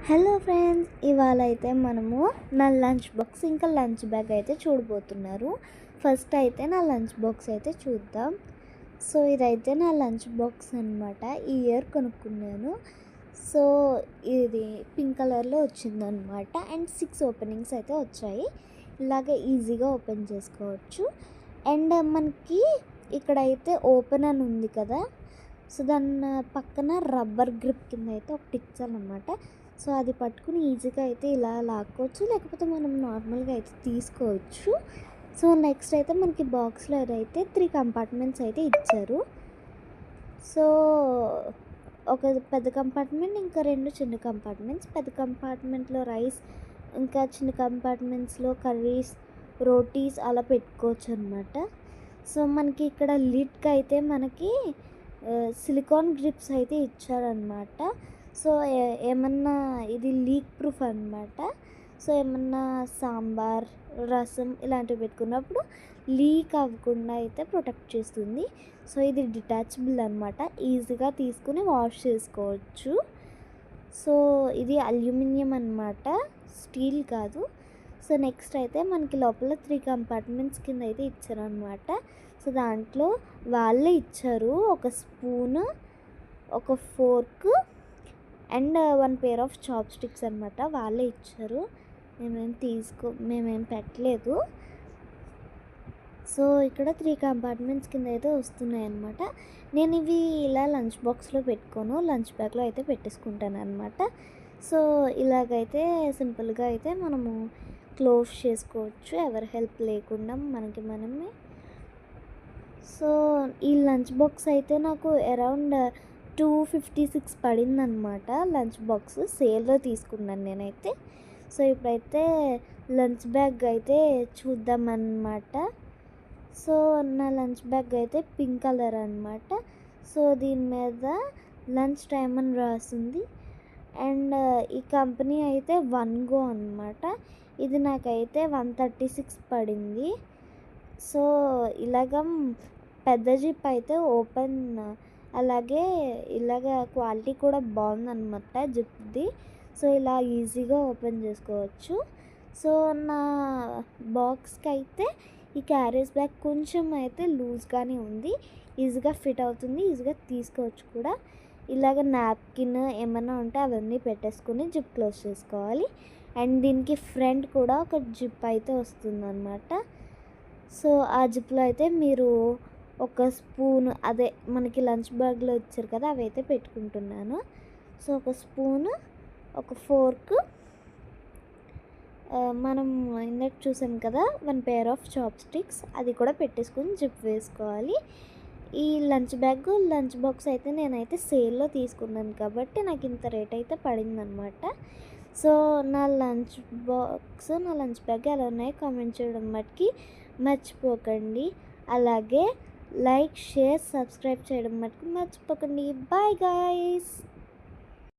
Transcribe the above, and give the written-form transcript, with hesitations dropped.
Hello friends, ఇవాళ అయితే మనము నా లంచ్ బాక్స్ ఇంకా లంచ్ బ్యాగ్ అయితే చూడబోతున్నారు. ఫస్ట్ అయితే నా లంచ్ బాక్స్ అయితే చూద్దాం. సో ఇదైతే నా లంచ్ బాక్స్ అనమాట. ఈ ఇయర్ కొనుక్కున్నాను. సో ఇది పింక్ కలర్లో వచ్చిందనమాట. అండ్ 6 ఓపెనింగ్స్ అయితే వచ్చాయి. ఇలాగే ఈజీగా ఓపెన్ చేసుకోవచ్చు. అండ్ మనకి ఇక్కడైతే ఓపెన్ అని ఉంది కదా, సో దాని పక్కన రబ్బర్ గ్రిప్ కింద అయితే ఒకటి ఇచ్చారనమాట. సో అది పట్టుకుని ఈజీగా అయితే ఇలా లాక్కోవచ్చు, లేకపోతే మనం నార్మల్గా అయితే తీసుకోవచ్చు. సో నెక్స్ట్ అయితే మనకి బాక్స్లో అయితే 3 కంపార్ట్మెంట్స్ అయితే ఇచ్చారు. సో ఒక పెద్ద కంపార్ట్మెంట్, ఇంకా 2 చిన్న కంపార్ట్మెంట్స్. పెద్ద కంపార్ట్మెంట్లో రైస్, ఇంకా చిన్న కంపార్ట్మెంట్స్లో కర్రీస్, రోటీస్ అలా పెట్టుకోవచ్చు అనమాట. సో మనకి ఇక్కడ లిడ్కి అయితే మనకి సిలికాన్ గ్రిప్స్ అయితే ఇచ్చారనమాట. సో ఏమన్నా ఇది లీక్ ప్రూఫ్ అనమాట. సో ఏమన్నా సాంబార్, రసం ఇలాంటివి పెట్టుకున్నప్పుడు లీక్ అవ్వకుండా అయితే ప్రొటెక్ట్ చేస్తుంది. సో ఇది డిటాచబుల్ అనమాట, ఈజీగా తీసుకుని వాష్ చేసుకోవచ్చు. సో ఇది అల్యూమినియం అనమాట, స్టీల్ కాదు. సో నెక్స్ట్ అయితే మనకి లోపల 3 కంపార్ట్మెంట్స్ కింద అయితే ఇచ్చారనమాట. సో దాంట్లో వాళ్ళే ఇచ్చారు ఒక స్పూన్, ఒక fork and 1 pair of chopsticks అనమాట. వాళ్ళే ఇచ్చారు, మేమేం పెట్టలేదు. సో ఇక్కడ 3 కంపార్ట్మెంట్స్ కింద అయితే వస్తున్నాయి అనమాట. నేను ఇవి ఇలా లంచ్ బాక్స్లో పెట్టుకోను, లంచ్ బ్యాగ్లో అయితే పెట్టేసుకుంటాను అనమాట. సో ఇలాగైతే సింపుల్గా అయితే మనము క్లోజ్ చేసుకోవచ్చు, ఎవరి హెల్ప్ లేకుండా మనకి మనమే. సో ఈ లంచ్ బాక్స్ అయితే నాకు అరౌండ్ 256 పడిందనమాట. లంచ్ బాక్స్ సేల్లో తీసుకున్నాను నేనైతే. సో ఇప్పుడైతే లంచ్ బ్యాగ్ అయితే చూద్దామన్నమాట. సో నా లంచ్ బ్యాగ్ అయితే పింక్ కలర్ అనమాట. సో దీని మీద లంచ్ టైం అని రాసింది. అండ్ ఈ కంపెనీ అయితే వన్ గో అనమాట. ఇది నాకైతే 136 పడింది. సో ఇలాగ పెద్ద జిప్ అయితే ఓపెన్, అలాగే ఇలాగ క్వాలిటీ కూడా బాగుందన్నమాట జిప్ది. సో ఇలా ఈజీగా ఓపెన్ చేసుకోవచ్చు. సో నా బాక్స్కి అయితే ఈ క్యారేజ్ బ్యాగ్ కొంచెం అయితే లూజ్గానే ఉంది, ఈజీగా ఫిట్ అవుతుంది, ఈజీగా తీసుకోవచ్చు కూడా. ఇలాగ నాప్కిన్ ఏమైనా ఉంటే అవన్నీ పెట్టేసుకొని జిప్ క్లోజ్ చేసుకోవాలి. అండ్ దీనికి ఫ్రంట్ కూడా ఒక జిప్ అయితే వస్తుందన్నమాట. సో ఆ జిప్లో అయితే మీరు ఒక స్పూన్, అదే మనకి లంచ్ బ్యాగ్లో ఇచ్చారు కదా, అవి అయితే పెట్టుకుంటున్నాను. సో ఒక స్పూన్, ఒక ఫోర్క్, మనం ఇందాక చూసాం కదా 1 పేర్ ఆఫ్ చాప్ స్టిక్స్, అది కూడా పెట్టేసుకొని జిప్ వేసుకోవాలి. ఈ లంచ్ బాక్స్ అయితే నేనైతే సేల్లో తీసుకున్నాను కాబట్టి నాకు ఇంత రేట్ అయితే పడిందనమాట. సో నా లంచ్ బ్యాగ్ ఎలా ఉన్నాయో కామెంట్ చేయడం మటుకి మర్చిపోకండి. అలాగే లైక్, షేర్, సబ్స్క్రైబ్ చేయడం మటుకు మర్చిపోకండి. Bye guys.